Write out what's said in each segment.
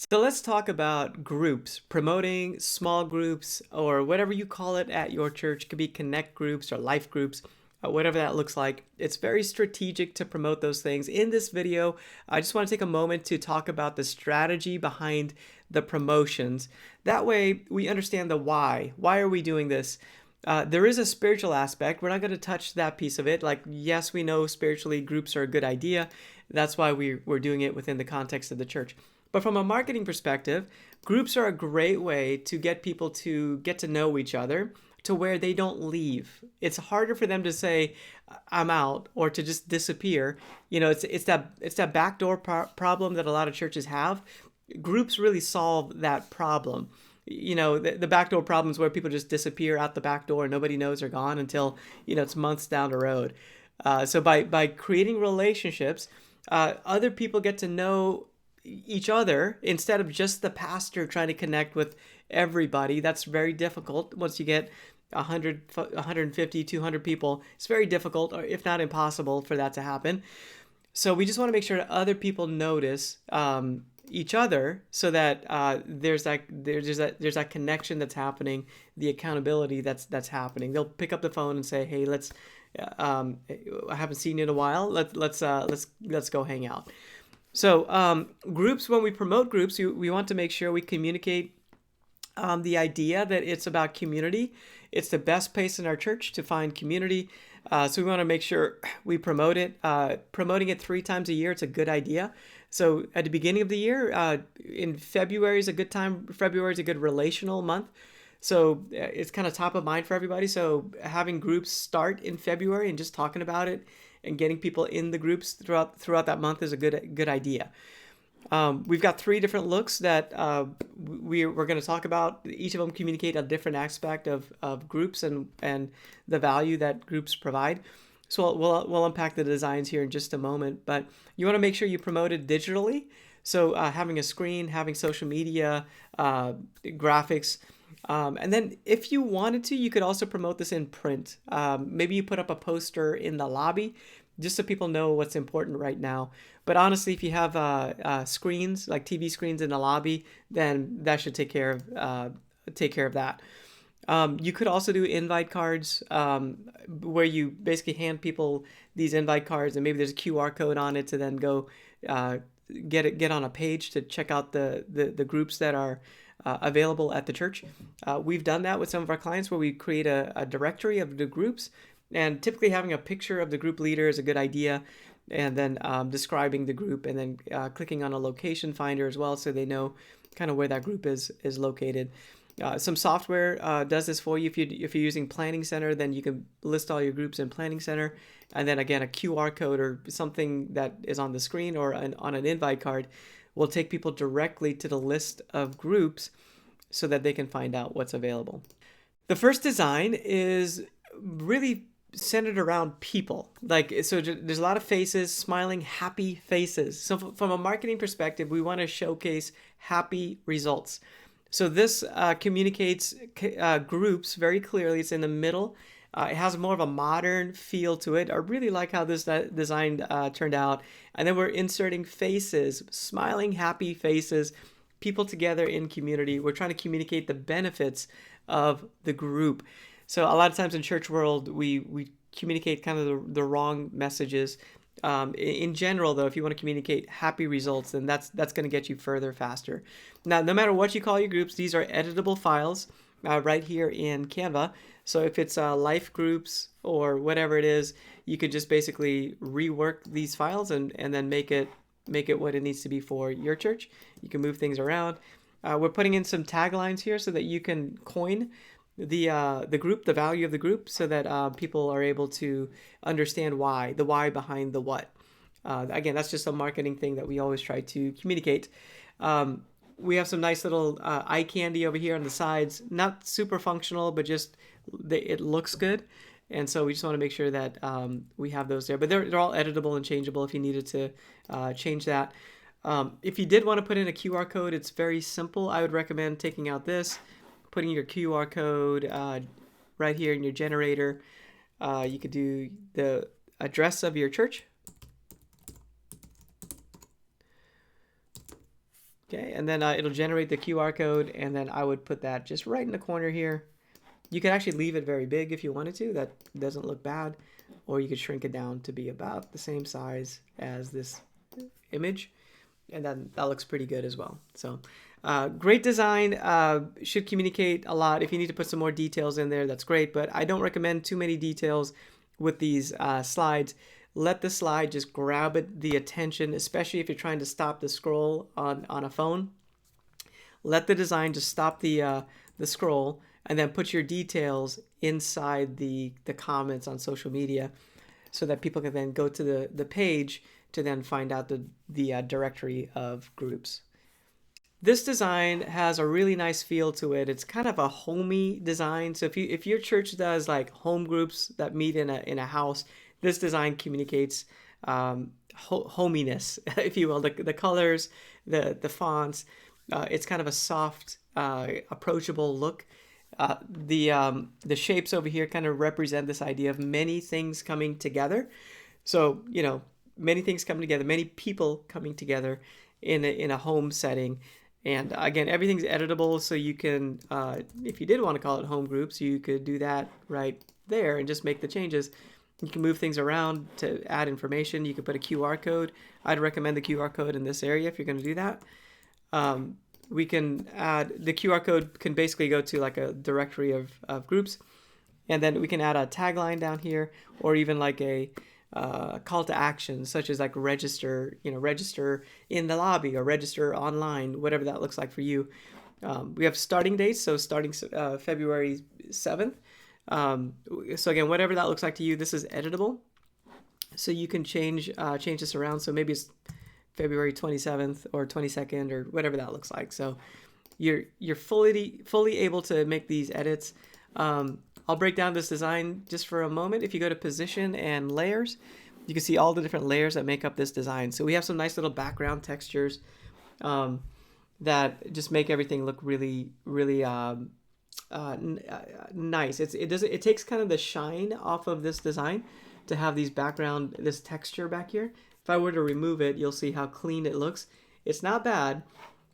So let's talk about groups, promoting small groups or whatever you call it at your church. It could be connect groups or life groups, whatever that looks like. It's very strategic to promote those things. In this video, I just want to take a moment to talk about the strategy behind the promotions. That way we understand the why. Why are we doing this? There is a spiritual aspect. We're not going to touch that piece of it. Like, yes, we know spiritually groups are a good idea. That's why we're doing it within the context of the church. But from a marketing perspective, groups are a great way to get people to get to know each other to where they don't leave. It's harder for them to say I'm out or to just disappear. It's that backdoor problem that a lot of churches have. Groups really solve that problem. The backdoor problem is where people just disappear out the back door and nobody knows they're gone until it's months down the road. So by creating relationships, other people get to know each other instead of just the pastor trying to connect with everybody. That's very difficult once you get 100, 150, 200 people. It's very difficult, or if not impossible, for that to happen. So we just want to make sure that other people notice each other, so that there's that connection that's happening, the accountability that's happening. They'll pick up the phone and say, "Hey, let's. I haven't seen you in a while. Let's go hang out." So groups, when we promote groups, we want to make sure we communicate the idea that it's about community. It's the best place in our church to find community. So we want to make sure we promote it. Promoting it 3 times a year, it's a good idea. So at the beginning of the year, in February is a good time. February is a good relational month. So it's kind of top of mind for everybody. So having groups start in February and just talking about it and getting people in the groups throughout that month is a good idea. We've got 3 different looks that we're going to talk about. Each of them communicate a different aspect of groups and the value that groups provide. So we'll unpack the designs here in just a moment. But you want to make sure you promote it digitally. So having a screen, having social media, graphics. And then if you wanted to, you could also promote this in print. Maybe you put up a poster in the lobby just so people know what's important right now. But honestly, if you have screens, like TV screens in the lobby, then that should take care of that. You could also do invite cards, where you basically hand people these invite cards, and maybe there's a QR code on it to then go uh, get on a page to check out the groups that are available at the church. We've done that with some of our clients where we create a directory of the groups, and typically having a picture of the group leader is a good idea, and then describing the group, and then clicking on a location finder as well, so they know kind of where that group is located. Some software does this for you. If you're using Planning Center, then you can list all your groups in Planning Center, and then again a QR code or something that is on the screen or on an invite card will take people directly to the list of groups so that they can find out what's available. The first design is really centered around people. Like, so there's a lot of faces, smiling, happy faces. So from a marketing perspective, we want to showcase happy results. So this communicates groups very clearly. It's in the middle. It has more of a modern feel to it. I really like how this design turned out. And then we're inserting faces, smiling, happy faces, people together in community. We're trying to communicate the benefits of the group. So a lot of times in church world, we communicate kind of the wrong messages. In general, though, if you want to communicate happy results, then that's going to get you further faster. Now, no matter what you call your groups, these are editable files right here in Canva. So if it's life groups or whatever it is, you could just basically rework these files and then make it what it needs to be for your church. You can move things around. We're putting in some taglines here so that you can coin the group, the value of the group, so that people are able to understand the why behind the what. Again, that's just a marketing thing that we always try to communicate. We have some nice little eye candy over here on the sides. Not super functional, but just it looks good. And so we just want to make sure that we have those there. But they're all editable and changeable if you needed to change that. If you did want to put in a QR code, it's very simple. I would recommend taking out this, putting your QR code right here in your generator. You could do the address of your church. Okay, and then it'll generate the QR code, and then I would put that just right in the corner here. You could actually leave it very big if you wanted to. That doesn't look bad. Or you could shrink it down to be about the same size as this image. And then that looks pretty good as well. So great design, should communicate a lot. If you need to put some more details in there, that's great. But I don't recommend too many details with these slides. Let the slide just grab the attention, especially if you're trying to stop the scroll on a phone. Let the design just stop the scroll, and then put your details inside the comments on social media so that people can then go to the page to then find out the directory of groups. This design has a really nice feel to it. It's kind of a homey design. So if your church does like home groups that meet in a house, this design communicates hominess, if you will. The colors, the fonts. It's kind of a soft, approachable look. The shapes over here kind of represent this idea of many things coming together. So, many things coming together, many people coming together in a home setting. And again, everything's editable, so you can, if you did want to call it home groups, you could do that right there and just make the changes. You can move things around to add information. You could put a QR code. I'd recommend the QR code in this area if you're going to do that. We can add, the QR code can basically go to like a directory of groups. And then we can add a tagline down here, or even like a call to action, such as like register in the lobby or register online, whatever that looks like for you. We have starting dates, so starting February 7th. So again, whatever that looks like to you, this is editable. So you can change this around. So maybe it's February 27th or 22nd or whatever that looks like. So you're fully able to make these edits. I'll break down this design just for a moment. If you go to position and layers, you can see all the different layers that make up this design. So we have some nice little background textures that just make everything look really, really nice. It takes kind of the shine off of this design to have this texture back here. If I were to remove it, you'll see how clean it looks. It's not bad,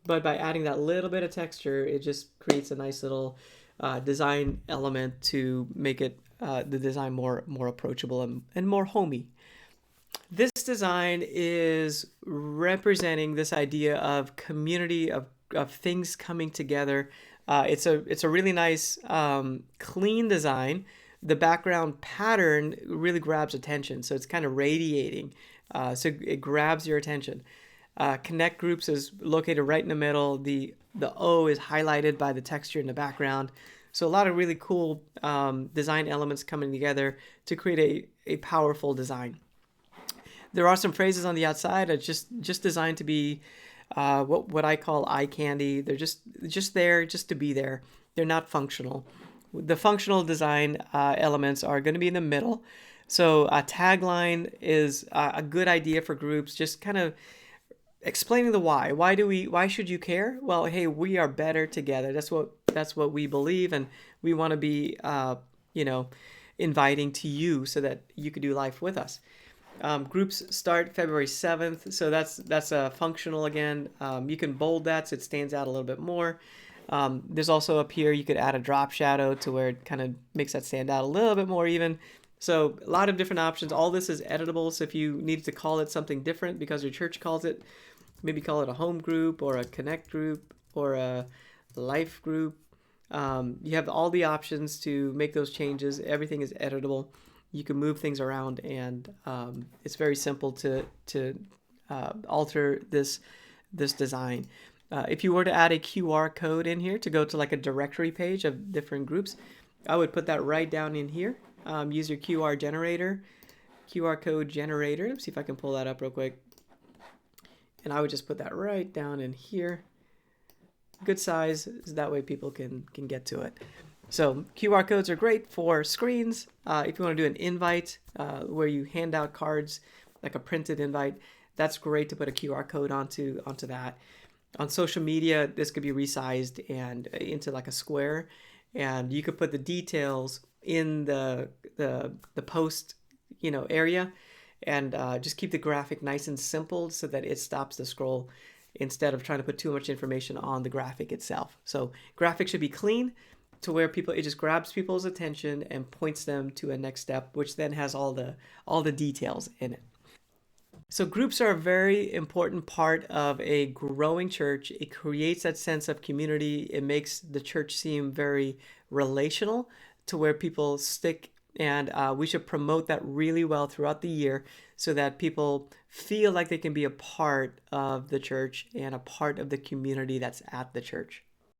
but by adding that little bit of texture, it just creates a nice little design element to make it the design more approachable and more homey. This design is representing this idea of community, of things coming together. It's a really nice clean design. The background pattern really grabs attention, so it's kind of radiating. So it grabs your attention. Connect groups is located right in the middle. The O is highlighted by the texture in the background. So a lot of really cool design elements coming together to create a powerful design. There are some phrases on the outside that just designed to be what I call eye candy. They're just there just to be there. They're not functional. The functional design elements are going to be in the middle. So a tagline is a good idea for groups, just kind of explaining the why. Why should you care? Well, hey, we are better together. That's what we believe, and we want to be inviting to you so that you could do life with us. Groups start February 7th, so that's functional again. You can bold that so it stands out a little bit more. There's also up here, you could add a drop shadow to where it kind of makes that stand out a little bit more even. So a lot of different options. All this is editable, so if you needed to call it something different because your church calls it, maybe call it a home group or a connect group or a life group. You have all the options to make those changes. Everything is editable. You can move things around, and it's very simple to alter this design. If you were to add a QR code in here to go to like a directory page of different groups, I would put that right down in here. Use your QR code generator. Let's see if I can pull that up real quick. And I would just put that right down in here. Good size, so that way people can get to it. So QR codes are great for screens. If you want to do an invite where you hand out cards, like a printed invite, that's great to put a QR code onto that. On social media, this could be resized and into like a square, and you could put the details in the post area, and just keep the graphic nice and simple so that it stops the scroll. instead of trying to put too much information on the graphic itself. So graphics should be clean to where it just grabs people's attention and points them to a next step, which then has all the details in it. So groups are a very important part of a growing church. It creates that sense of community. It makes the church seem very relational to where people stick, and we should promote that really well throughout the year so that people feel like they can be a part of the church and a part of the community that's at the church.